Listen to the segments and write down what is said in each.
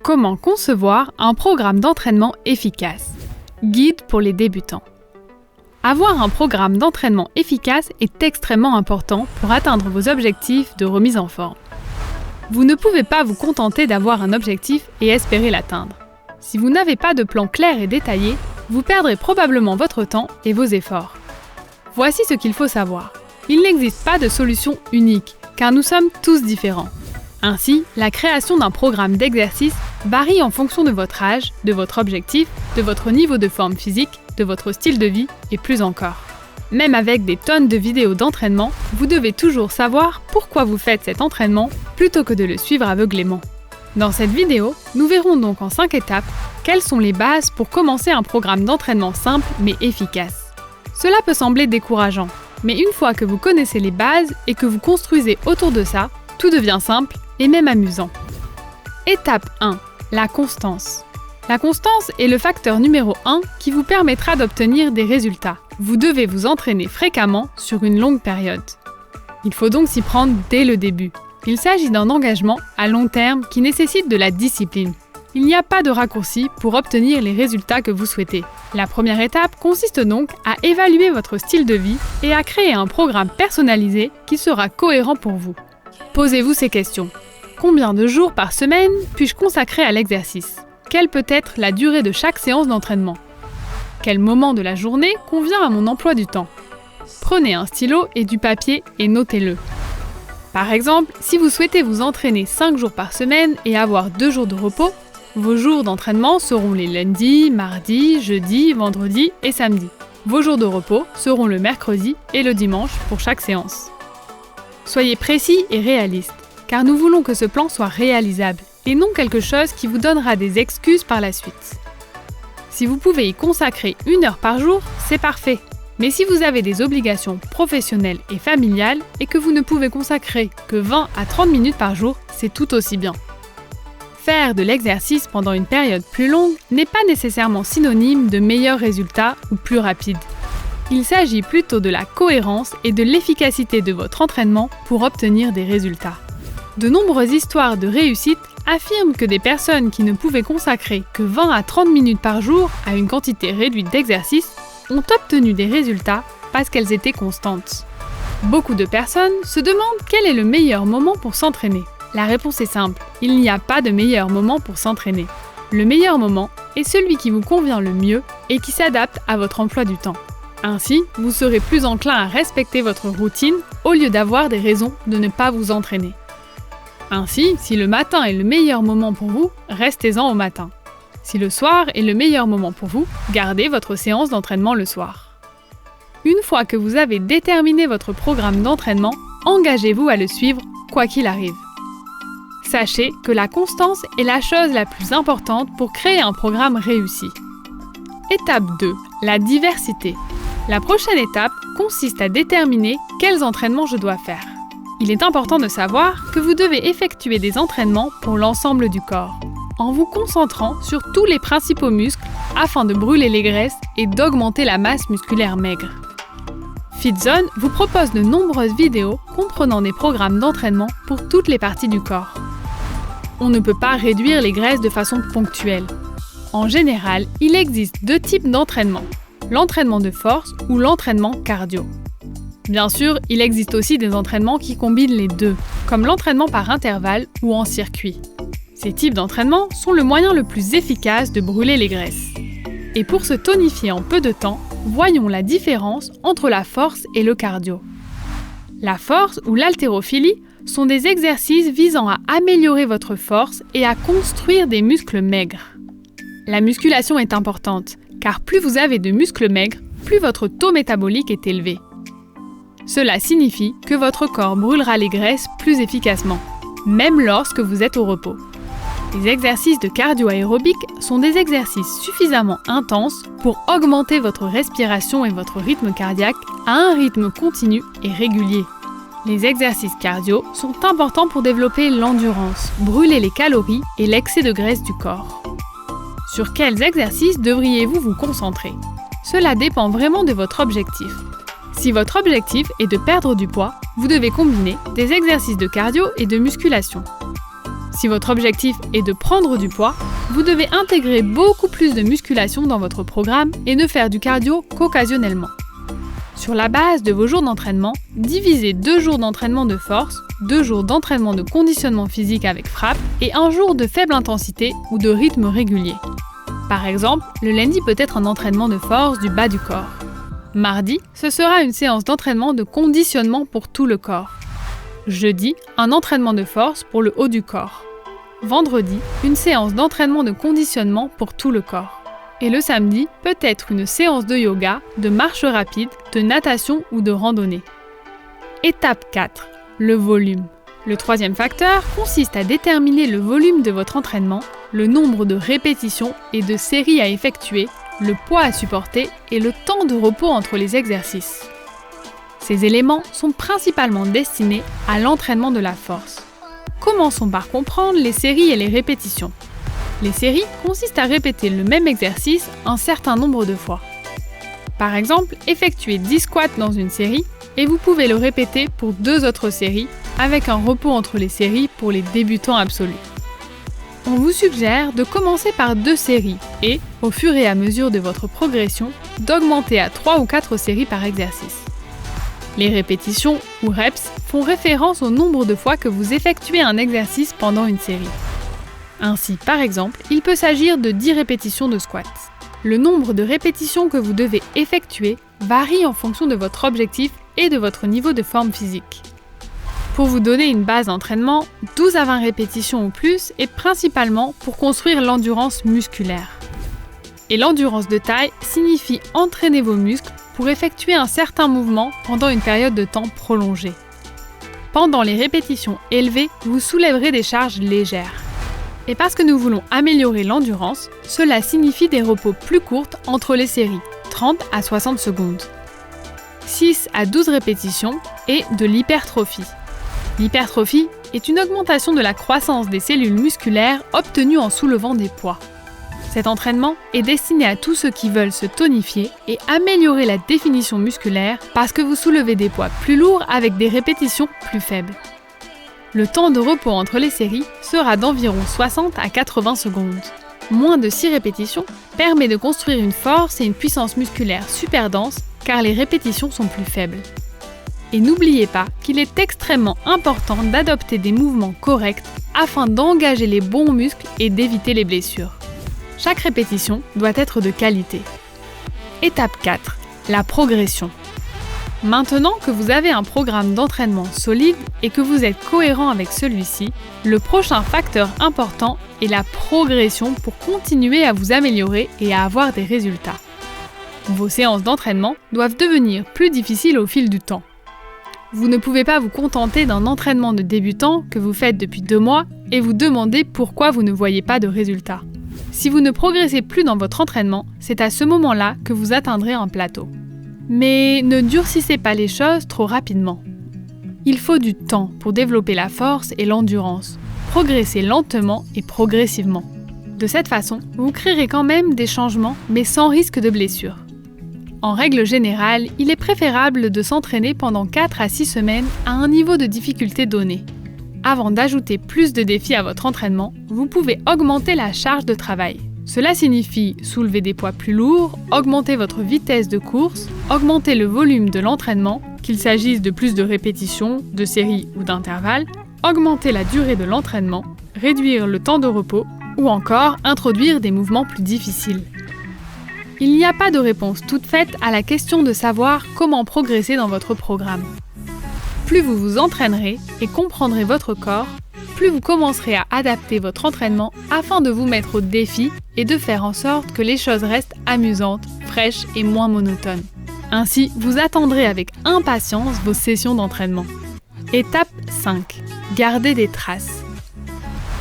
Comment concevoir un programme d'entraînement efficace? Guide pour les débutants. Avoir un programme d'entraînement efficace est extrêmement important pour atteindre vos objectifs de remise en forme. Vous ne pouvez pas vous contenter d'avoir un objectif et espérer l'atteindre. Si vous n'avez pas de plan clair et détaillé, vous perdrez probablement votre temps et vos efforts. Voici ce qu'il faut savoir. Il n'existe pas de solution unique, car nous sommes tous différents. Ainsi, la création d'un programme d'exercice varie en fonction de votre âge, de votre objectif, de votre niveau de forme physique, de votre style de vie et plus encore. Même avec des tonnes de vidéos d'entraînement, vous devez toujours savoir pourquoi vous faites cet entraînement plutôt que de le suivre aveuglément. Dans cette vidéo, nous verrons donc en 5 étapes quelles sont les bases pour commencer un programme d'entraînement simple mais efficace. Cela peut sembler décourageant, mais une fois que vous connaissez les bases et que vous construisez autour de ça, tout devient simple et même amusant. Étape 1. La constance. La constance est le facteur numéro 1 qui vous permettra d'obtenir des résultats. Vous devez vous entraîner fréquemment sur une longue période. Il faut donc s'y prendre dès le début. Il s'agit d'un engagement à long terme qui nécessite de la discipline. Il n'y a pas de raccourci pour obtenir les résultats que vous souhaitez. La première étape consiste donc à évaluer votre style de vie et à créer un programme personnalisé qui sera cohérent pour vous. Posez-vous ces questions. Combien de jours par semaine puis-je consacrer à l'exercice? Quelle peut être la durée de chaque séance d'entraînement? Quel moment de la journée convient à mon emploi du temps? Prenez un stylo et du papier et notez-le. Par exemple, si vous souhaitez vous entraîner 5 jours par semaine et avoir 2 jours de repos, vos jours d'entraînement seront les lundis, mardis, jeudis, vendredis et samedis. Vos jours de repos seront le mercredi et le dimanche pour chaque séance. Soyez précis et réaliste, car nous voulons que ce plan soit réalisable et non quelque chose qui vous donnera des excuses par la suite. Si vous pouvez y consacrer 1 heure par jour, c'est parfait. Mais si vous avez des obligations professionnelles et familiales et que vous ne pouvez consacrer que 20 à 30 minutes par jour, c'est tout aussi bien. Faire de l'exercice pendant une période plus longue n'est pas nécessairement synonyme de meilleurs résultats ou plus rapides. Il s'agit plutôt de la cohérence et de l'efficacité de votre entraînement pour obtenir des résultats. De nombreuses histoires de réussite affirment que des personnes qui ne pouvaient consacrer que 20 à 30 minutes par jour à une quantité réduite d'exercice ont obtenu des résultats parce qu'elles étaient constantes. Beaucoup de personnes se demandent quel est le meilleur moment pour s'entraîner. La réponse est simple, il n'y a pas de meilleur moment pour s'entraîner. Le meilleur moment est celui qui vous convient le mieux et qui s'adapte à votre emploi du temps. Ainsi, vous serez plus enclin à respecter votre routine au lieu d'avoir des raisons de ne pas vous entraîner. Ainsi, si le matin est le meilleur moment pour vous, restez-en au matin. Si le soir est le meilleur moment pour vous, gardez votre séance d'entraînement le soir. Une fois que vous avez déterminé votre programme d'entraînement, engagez-vous à le suivre quoi qu'il arrive. Sachez que la constance est la chose la plus importante pour créer un programme réussi. Étape 2. La diversité. La prochaine étape consiste à déterminer quels entraînements je dois faire. Il est important de savoir que vous devez effectuer des entraînements pour l'ensemble du corps, en vous concentrant sur tous les principaux muscles afin de brûler les graisses et d'augmenter la masse musculaire maigre. FitZone vous propose de nombreuses vidéos comprenant des programmes d'entraînement pour toutes les parties du corps. On ne peut pas réduire les graisses de façon ponctuelle. En général, il existe 2 types d'entraînement, l'entraînement de force ou l'entraînement cardio. Bien sûr, il existe aussi des entraînements qui combinent les deux, comme l'entraînement par intervalle ou en circuit. Ces types d'entraînement sont le moyen le plus efficace de brûler les graisses. Et pour se tonifier en peu de temps, voyons la différence entre la force et le cardio. La force ou l'haltérophilie sont des exercices visant à améliorer votre force et à construire des muscles maigres. La musculation est importante, car plus vous avez de muscles maigres, plus votre taux métabolique est élevé. Cela signifie que votre corps brûlera les graisses plus efficacement, même lorsque vous êtes au repos. Les exercices de cardio aérobique sont des exercices suffisamment intenses pour augmenter votre respiration et votre rythme cardiaque à un rythme continu et régulier. Les exercices cardio sont importants pour développer l'endurance, brûler les calories et l'excès de graisse du corps. Sur quels exercices devriez-vous vous concentrer? Cela dépend vraiment de votre objectif. Si votre objectif est de perdre du poids, vous devez combiner des exercices de cardio et de musculation. Si votre objectif est de prendre du poids, vous devez intégrer beaucoup plus de musculation dans votre programme et ne faire du cardio qu'occasionnellement. Sur la base de vos jours d'entraînement, divisez 2 jours d'entraînement de force, 2 jours d'entraînement de conditionnement physique avec frappe et 1 jour de faible intensité ou de rythme régulier. Par exemple, le lundi peut être un entraînement de force du bas du corps. Mardi, ce sera une séance d'entraînement de conditionnement pour tout le corps. Jeudi, un entraînement de force pour le haut du corps. Vendredi, une séance d'entraînement de conditionnement pour tout le corps. Et le samedi, peut-être une séance de yoga, de marche rapide, de natation ou de randonnée. Étape 4. Le volume. Le troisième facteur consiste à déterminer le volume de votre entraînement, le nombre de répétitions et de séries à effectuer, le poids à supporter et le temps de repos entre les exercices. Ces éléments sont principalement destinés à l'entraînement de la force. Commençons par comprendre les séries et les répétitions. Les séries consistent à répéter le même exercice un certain nombre de fois. Par exemple, effectuez 10 squats dans une série et vous pouvez le répéter pour 2 autres séries avec un repos entre les séries pour les débutants absolus. On vous suggère de commencer par 2 séries et, au fur et à mesure de votre progression, d'augmenter à 3 ou 4 séries par exercice. Les répétitions, ou reps, font référence au nombre de fois que vous effectuez un exercice pendant une série. Ainsi, par exemple, il peut s'agir de 10 répétitions de squat. Le nombre de répétitions que vous devez effectuer varie en fonction de votre objectif et de votre niveau de forme physique. Pour vous donner une base d'entraînement, 12 à 20 répétitions ou plus est principalement pour construire l'endurance musculaire. Et l'endurance de taille signifie entraîner vos muscles pour effectuer un certain mouvement pendant une période de temps prolongée. Pendant les répétitions élevées, vous soulèverez des charges légères. Et parce que nous voulons améliorer l'endurance, cela signifie des repos plus courts entre les séries, 30 à 60 secondes. 6 à 12 répétitions et de l'hypertrophie. L'hypertrophie est une augmentation de la croissance des cellules musculaires obtenue en soulevant des poids. Cet entraînement est destiné à tous ceux qui veulent se tonifier et améliorer la définition musculaire parce que vous soulevez des poids plus lourds avec des répétitions plus faibles. Le temps de repos entre les séries sera d'environ 60 à 80 secondes. Moins de 6 répétitions permet de construire une force et une puissance musculaire super dense car les répétitions sont plus faibles. Et n'oubliez pas qu'il est extrêmement important d'adopter des mouvements corrects afin d'engager les bons muscles et d'éviter les blessures. Chaque répétition doit être de qualité. Étape 4. La progression. Maintenant que vous avez un programme d'entraînement solide et que vous êtes cohérent avec celui-ci, le prochain facteur important est la progression pour continuer à vous améliorer et à avoir des résultats. Vos séances d'entraînement doivent devenir plus difficiles au fil du temps. Vous ne pouvez pas vous contenter d'un entraînement de débutant que vous faites depuis 2 mois et vous demander pourquoi vous ne voyez pas de résultats. Si vous ne progressez plus dans votre entraînement, c'est à ce moment-là que vous atteindrez un plateau. Mais ne durcissez pas les choses trop rapidement. Il faut du temps pour développer la force et l'endurance. Progressez lentement et progressivement. De cette façon, vous créerez quand même des changements, mais sans risque de blessure. En règle générale, il est préférable de s'entraîner pendant 4 à 6 semaines à un niveau de difficulté donné. Avant d'ajouter plus de défis à votre entraînement, vous pouvez augmenter la charge de travail. Cela signifie soulever des poids plus lourds, augmenter votre vitesse de course, augmenter le volume de l'entraînement, qu'il s'agisse de plus de répétitions, de séries ou d'intervalles, augmenter la durée de l'entraînement, réduire le temps de repos ou encore introduire des mouvements plus difficiles. Il n'y a pas de réponse toute faite à la question de savoir comment progresser dans votre programme. Plus vous vous entraînerez et comprendrez votre corps, plus vous commencerez à adapter votre entraînement afin de vous mettre au défi et de faire en sorte que les choses restent amusantes, fraîches et moins monotones. Ainsi, vous attendrez avec impatience vos sessions d'entraînement. Étape 5. Gardez des traces.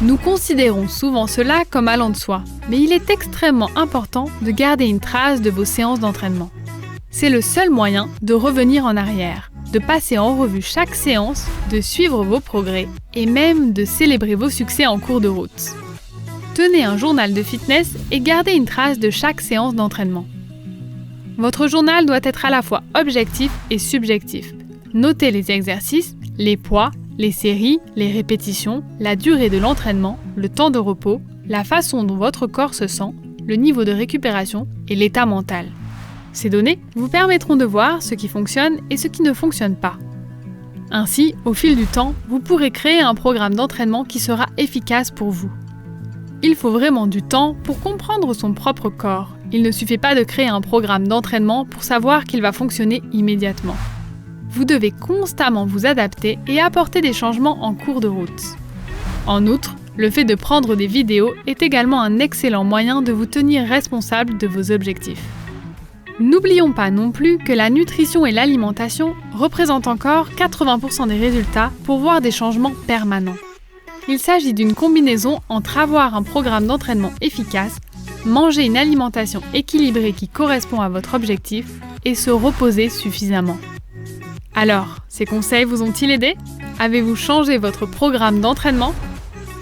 Nous considérons souvent cela comme allant de soi, mais il est extrêmement important de garder une trace de vos séances d'entraînement. C'est le seul moyen de revenir en arrière, de passer en revue chaque séance, de suivre vos progrès et même de célébrer vos succès en cours de route. Tenez un journal de fitness et gardez une trace de chaque séance d'entraînement. Votre journal doit être à la fois objectif et subjectif. Notez les exercices, les poids, les séries, les répétitions, la durée de l'entraînement, le temps de repos, la façon dont votre corps se sent, le niveau de récupération et l'état mental. Ces données vous permettront de voir ce qui fonctionne et ce qui ne fonctionne pas. Ainsi, au fil du temps, vous pourrez créer un programme d'entraînement qui sera efficace pour vous. Il faut vraiment du temps pour comprendre son propre corps. Il ne suffit pas de créer un programme d'entraînement pour savoir qu'il va fonctionner immédiatement. Vous devez constamment vous adapter et apporter des changements en cours de route. En outre, le fait de prendre des vidéos est également un excellent moyen de vous tenir responsable de vos objectifs. N'oublions pas non plus que la nutrition et l'alimentation représentent encore 80% des résultats pour voir des changements permanents. Il s'agit d'une combinaison entre avoir un programme d'entraînement efficace, manger une alimentation équilibrée qui correspond à votre objectif et se reposer suffisamment. Alors, ces conseils vous ont-ils aidé ? Avez-vous changé votre programme d'entraînement ?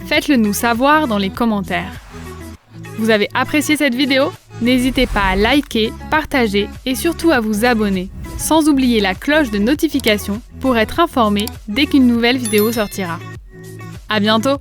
Faites-le nous savoir dans les commentaires. Vous avez apprécié cette vidéo ? N'hésitez pas à liker, partager et surtout à vous abonner, sans oublier la cloche de notification pour être informé dès qu'une nouvelle vidéo sortira. À bientôt!